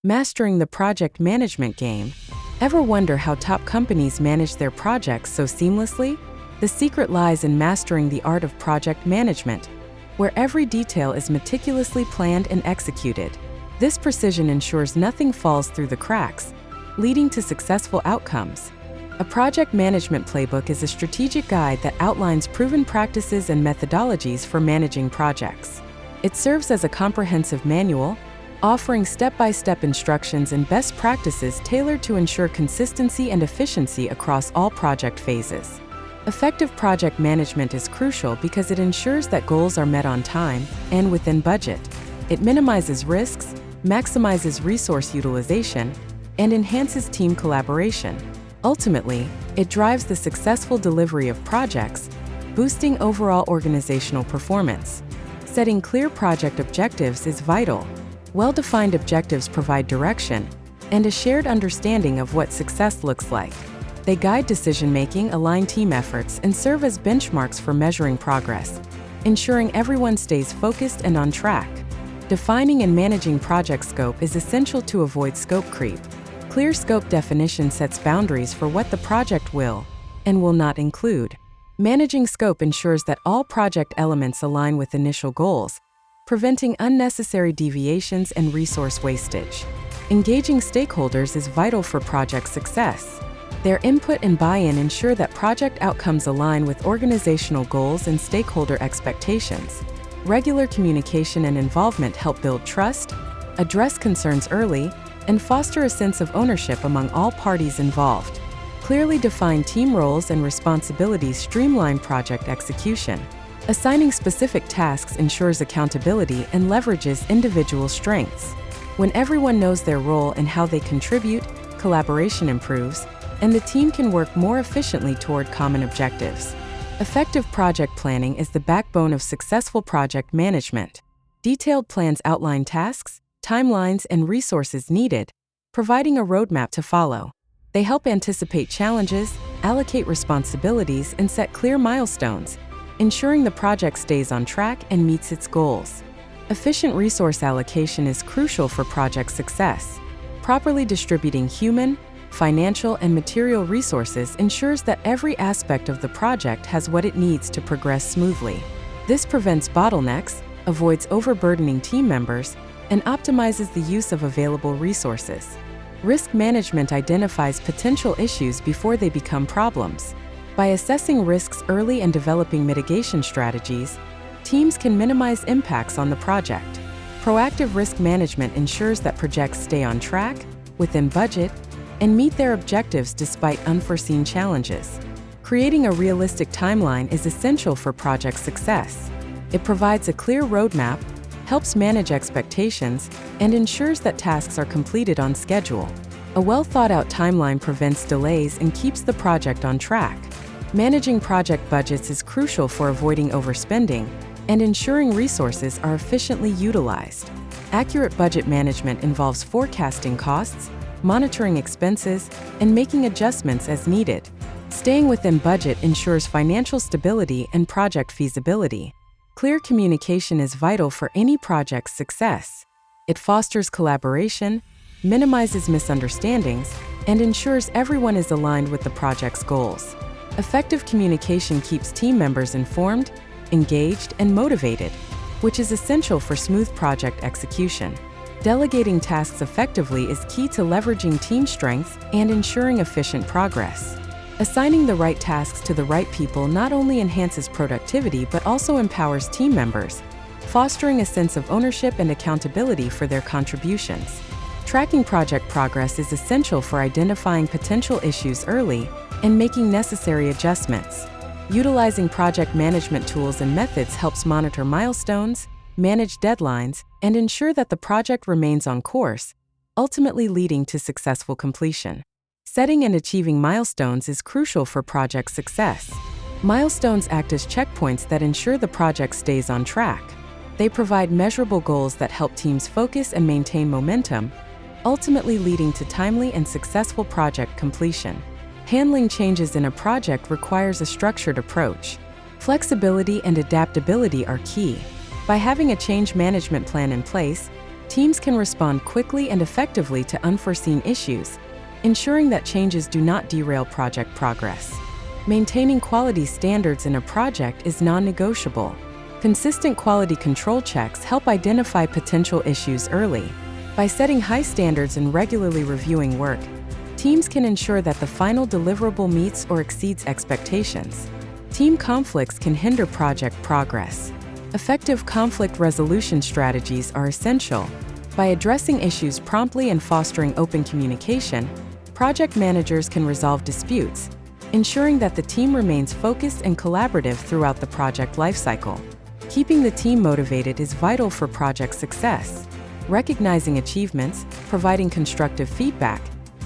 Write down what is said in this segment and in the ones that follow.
Mastering the project management game. Ever wonder how top companies manage their projects so seamlessly? The secret lies in mastering the art of project management, where every detail is meticulously planned and executed. This precision ensures nothing falls through the cracks, leading to successful outcomes. A project management playbook is a strategic guide that outlines proven practices and methodologies for managing projects. It serves as a comprehensive manual, offering step-by-step instructions and best practices tailored to ensure consistency and efficiency across all project phases. Effective project management is crucial because it ensures that goals are met on time and within budget. It minimizes risks, maximizes resource utilization, and enhances team collaboration. Ultimately, it drives the successful delivery of projects, boosting overall organizational performance. Setting clear project objectives is vital. Well-defined objectives provide direction and a shared understanding of what success looks like. They guide decision-making, align team efforts, and serve as benchmarks for measuring progress, ensuring everyone stays focused and on track. Defining and managing project scope is essential to avoid scope creep. Clear scope definition sets boundaries for what the project will and will not include. Managing scope ensures that all project elements align with initial goals, preventing unnecessary deviations and resource wastage. Engaging stakeholders is vital for project success. Their input and buy-in ensure that project outcomes align with organizational goals and stakeholder expectations. Regular communication and involvement help build trust, address concerns early, and foster a sense of ownership among all parties involved. Clearly defined team roles and responsibilities streamline project execution. Assigning specific tasks ensures accountability and leverages individual strengths. When everyone knows their role and how they contribute, collaboration improves, and the team can work more efficiently toward common objectives. Effective project planning is the backbone of successful project management. Detailed plans outline tasks, timelines, and resources needed, providing a roadmap to follow. They help anticipate challenges, allocate responsibilities, and set clear milestones, ensuring the project stays on track and meets its goals. Efficient resource allocation is crucial for project success. Properly distributing human, financial, and material resources ensures that every aspect of the project has what it needs to progress smoothly. This prevents bottlenecks, avoids overburdening team members, and optimizes the use of available resources. Risk management identifies potential issues before they become problems. By assessing risks early and developing mitigation strategies, teams can minimize impacts on the project. Proactive risk management ensures that projects stay on track, within budget, and meet their objectives despite unforeseen challenges. Creating a realistic timeline is essential for project success. It provides a clear roadmap, helps manage expectations, and ensures that tasks are completed on schedule. A well-thought-out timeline prevents delays and keeps the project on track. Managing project budgets is crucial for avoiding overspending and ensuring resources are efficiently utilized. Accurate budget management involves forecasting costs, monitoring expenses, and making adjustments as needed. Staying within budget ensures financial stability and project feasibility. Clear communication is vital for any project's success. It fosters collaboration, minimizes misunderstandings, and ensures everyone is aligned with the project's goals. Effective communication keeps team members informed, engaged, and motivated, which is essential for smooth project execution. Delegating tasks effectively is key to leveraging team strengths and ensuring efficient progress. Assigning the right tasks to the right people not only enhances productivity but also empowers team members, fostering a sense of ownership and accountability for their contributions. Tracking project progress is essential for identifying potential issues early and making necessary adjustments. Utilizing project management tools and methods helps monitor milestones, manage deadlines, and ensure that the project remains on course, ultimately leading to successful completion. Setting and achieving milestones is crucial for project success. Milestones act as checkpoints that ensure the project stays on track. They provide measurable goals that help teams focus and maintain momentum, ultimately leading to timely and successful project completion. Handling changes in a project requires a structured approach. Flexibility and adaptability are key. By having a change management plan in place, Teams can respond quickly and effectively to unforeseen issues, ensuring that changes do not derail project progress. Maintaining quality standards in a project is non-negotiable. Consistent quality control checks help identify potential issues early. By setting high standards and regularly reviewing work, teams can ensure that the final deliverable meets or exceeds expectations. Team conflicts can hinder project progress. Effective conflict resolution strategies are essential. By addressing issues promptly and fostering open communication, project managers can resolve disputes, ensuring that the team remains focused and collaborative throughout the project lifecycle. Keeping the team motivated is vital for project success. Recognizing achievements, providing constructive feedback,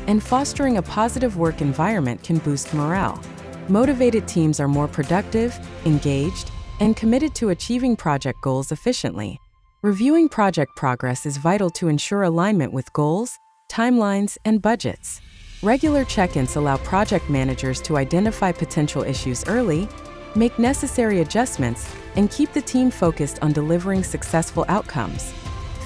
and fostering a positive work environment can boost morale. Motivated teams are more productive, engaged, and committed to achieving project goals efficiently. Reviewing project progress is vital to ensure alignment with goals, timelines, and budgets. Regular check-ins allow project managers to identify potential issues early, make necessary adjustments, and keep the team focused on delivering successful outcomes.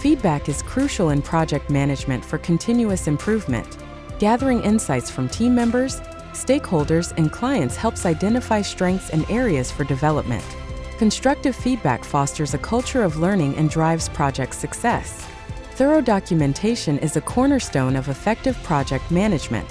Feedback is crucial in project management for continuous improvement. Gathering insights from team members, stakeholders, and clients helps identify strengths and areas for development. Constructive feedback fosters a culture of learning and drives project success. Thorough documentation is a cornerstone of effective project management.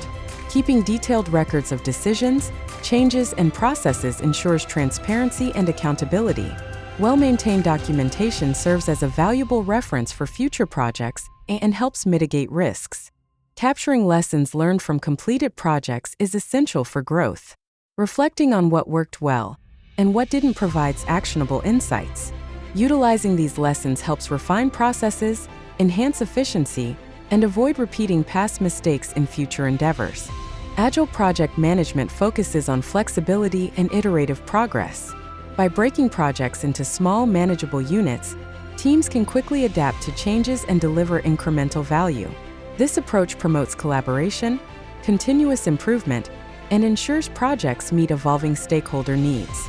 Keeping detailed records of decisions, changes, and processes ensures transparency and accountability. Well-maintained documentation serves as a valuable reference for future projects and helps mitigate risks. Capturing lessons learned from completed projects is essential for growth. Reflecting on what worked well and what didn't provides actionable insights. Utilizing these lessons helps refine processes, enhance efficiency, and avoid repeating past mistakes in future endeavors. Agile project management focuses on flexibility and iterative progress. By breaking projects into small, manageable units, teams can quickly adapt to changes and deliver incremental value. This approach promotes collaboration, continuous improvement, and ensures projects meet evolving stakeholder needs.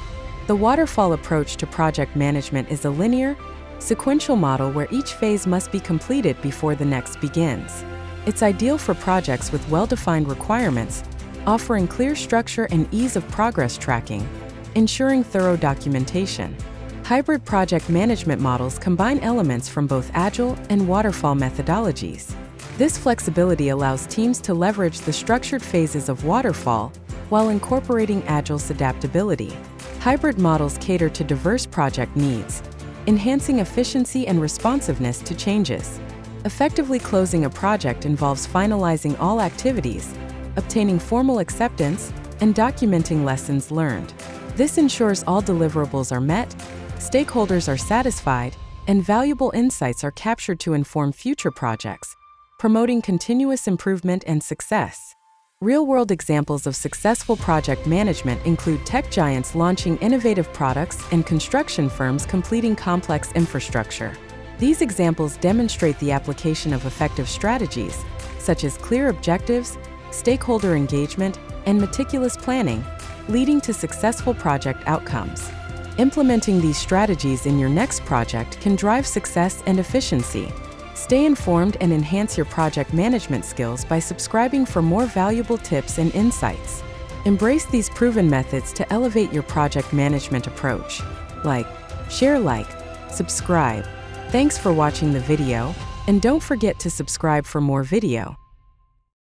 The waterfall approach to project management is a linear, sequential model where each phase must be completed before the next begins. It's ideal for projects with well-defined requirements, offering clear structure and ease of progress tracking, ensuring thorough documentation. Hybrid project management models combine elements from both Agile and waterfall methodologies. This flexibility allows teams to leverage the structured phases of waterfall while incorporating Agile's adaptability. Hybrid models cater to diverse project needs, enhancing efficiency and responsiveness to changes. Effectively closing a project involves finalizing all activities, obtaining formal acceptance, and documenting lessons learned. This ensures all deliverables are met, stakeholders are satisfied, and valuable insights are captured to inform future projects, promoting continuous improvement and success. Real-world examples of successful project management include tech giants launching innovative products and construction firms completing complex infrastructure. These examples demonstrate the application of effective strategies, such as clear objectives, stakeholder engagement, and meticulous planning, leading to successful project outcomes. Implementing these strategies in your next project can drive success and efficiency. Stay informed and enhance your project management skills by subscribing for more valuable tips and insights. Embrace these proven methods to elevate your project management approach. Share, subscribe. Thanks for watching the video, and don't forget to subscribe for more video.